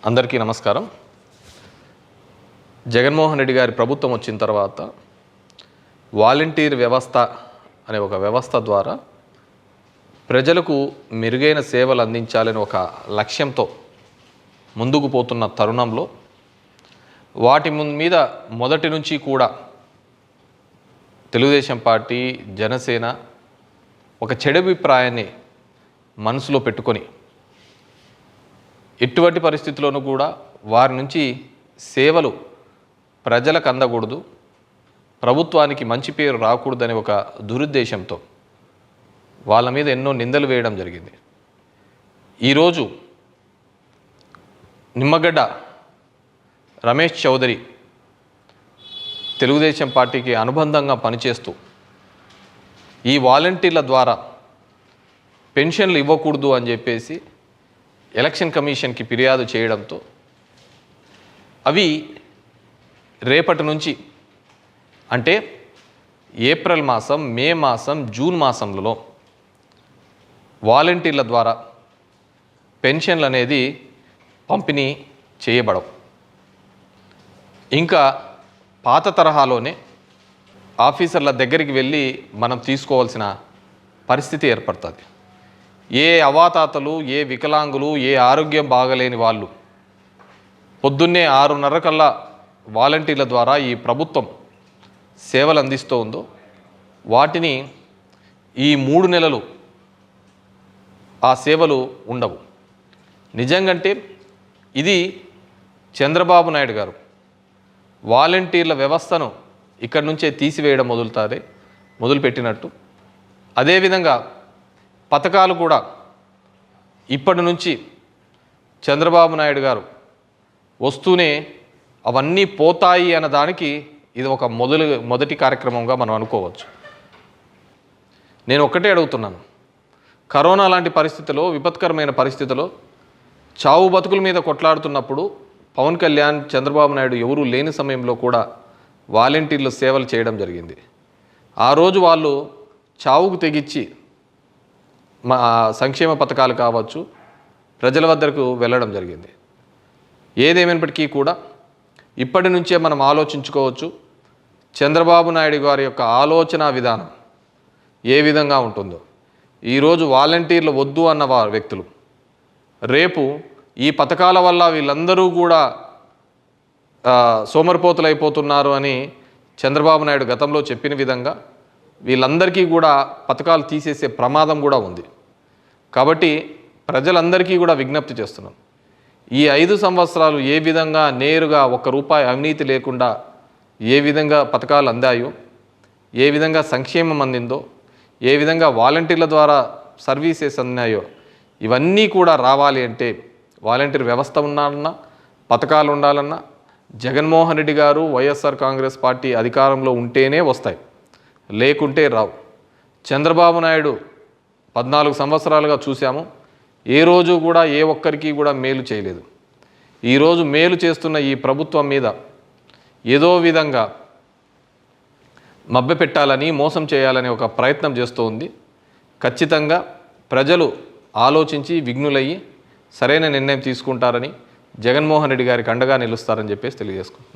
అందరికీ నమస్కారం. జగన్మోహన్ రెడ్డి గారి ప్రభుత్వం వచ్చిన తర్వాత వాలంటీర్ వ్యవస్థ అనే ఒక వ్యవస్థ ద్వారా ప్రజలకు మెరుగైన సేవలు అందించాలని ఒక లక్ష్యంతో ముందుకు పోతున్న తరుణంలో వాటి మీద మొదటి నుంచి కూడా తెలుగుదేశం పార్టీ, జనసేన ఒక చెడు అభిప్రాయాన్ని మనసులో పెట్టుకొని ఎటువంటి పరిస్థితుల్లోనూ కూడా వారి నుంచి సేవలు ప్రజలకు అందకూడదు, ప్రభుత్వానికి మంచి పేరు రాకూడదని ఒక దురుద్దేశంతో వాళ్ళ మీద ఎన్నో నిందలు వేయడం జరిగింది. ఈరోజు నిమ్మగడ్డ రమేష్ చౌదరి తెలుగుదేశం పార్టీకి అనుబంధంగా పనిచేస్తూ ఈ వాలంటీర్ల ద్వారా పెన్షన్లు ఇవ్వకూడదు అని చెప్పేసి ఎలక్షన్ కమిషన్కి ఫిర్యాదు చేయడంతో అవి రేపటి నుంచి అంటే ఏప్రిల్ మాసం, మే మాసం, జూన్ మాసంలో వాలంటీర్ల ద్వారా పెన్షన్లు అనేది పంపిణీ చేయబడవు. ఇంకా పాత తరహాలోనే ఆఫీసర్ల దగ్గరికి వెళ్ళి మనం తీసుకోవాల్సిన పరిస్థితి ఏర్పడుతుంది. ఏ అవాతాతలు, ఏ వికలాంగులు, ఏ ఆరోగ్యం బాగలేని వాళ్ళు పొద్దున్నే 6:30 కల్లా వాలంటీర్ల ద్వారా ఈ ప్రభుత్వం సేవలు అందిస్తూ ఉందో వాటిని ఈ 3 నెలలు ఆ సేవలు ఉండవు. నిజంగంటే ఇది చంద్రబాబు నాయుడు గారు వాలంటీర్ల వ్యవస్థను ఇక్కడి నుంచే తీసివేయడం మొదలుపెట్టినట్టు, అదేవిధంగా పథకాలు కూడా ఇప్పటి నుంచి చంద్రబాబు నాయుడు గారు వస్తూనే అవన్నీ పోతాయి అన్న దానికి ఇది ఒక మొదటి కార్యక్రమంగా మనం అనుకోవచ్చు. నేను ఒక్కటే అడుగుతున్నాను, కరోనా లాంటి పరిస్థితిలో, విపత్కరమైన పరిస్థితిలో చావు బతుకుల మీద కొట్లాడుతున్నప్పుడు పవన్ కళ్యాణ్, చంద్రబాబు నాయుడు ఎవరూ లేని సమయంలో కూడా వాలంటీర్లు సేవలు చేయడం జరిగింది. ఆ రోజు వాళ్ళు చావుకు తెగించి సంక్షేమ పథకాలు కావచ్చు ప్రజల వద్దకు వెళ్ళడం జరిగింది. ఏదేమైనప్పటికీ కూడా ఇప్పటి నుంచే మనం ఆలోచించుకోవచ్చు చంద్రబాబు నాయుడు గారి యొక్క ఆలోచన విధానం ఏ విధంగా ఉంటుందో. ఈరోజు వాలంటీర్లు వద్దు అన్న వ్యక్తులు రేపు ఈ పథకాల వల్ల వీళ్ళందరూ కూడా సోమరిపోతులు అయిపోతున్నారు అని చంద్రబాబు నాయుడు గతంలో చెప్పిన విధంగా వీళ్ళందరికీ కూడా పథకాలు తీసేసే ప్రమాదం కూడా ఉంది. కాబట్టి ప్రజలందరికీ కూడా విజ్ఞప్తి చేస్తున్నాం, ఈ 5 సంవత్సరాలు ఏ విధంగా నేరుగా ₹1 అవినీతి లేకుండా ఏ విధంగా పథకాలు అందాయో, ఏ విధంగా సంక్షేమం అందిందో, ఏ విధంగా వాలంటీర్ల ద్వారా సర్వీసెస్ అందాయో ఇవన్నీ కూడా రావాలి అంటే వాలంటీర్ వ్యవస్థ ఉండాలన్నా, పథకాలు ఉండాలన్నా జగన్మోహన్ రెడ్డి గారు, వైఎస్ఆర్ కాంగ్రెస్ పార్టీ అధికారంలో ఉంటేనే వస్తాయి, లేకుంటే రావు. చంద్రబాబు నాయుడు 14 సంవత్సరాలుగా చూసాము, ఏ రోజు కూడా ఏ ఒక్కరికి కూడా మేలు చేయలేదు. ఈరోజు మేలు చేస్తున్న ఈ ప్రభుత్వం మీద ఏదో విధంగా మభ్యపెట్టాలని, మోసం చేయాలని ఒక ప్రయత్నం చేస్తూ ఉంది. ఖచ్చితంగా ప్రజలు ఆలోచించి విఘ్నులయ్యి సరైన నిర్ణయం తీసుకుంటారని, జగన్మోహన్ రెడ్డి గారికి అండగా నిలుస్తారని చెప్పేసి తెలియజేసుకుంటున్నాను.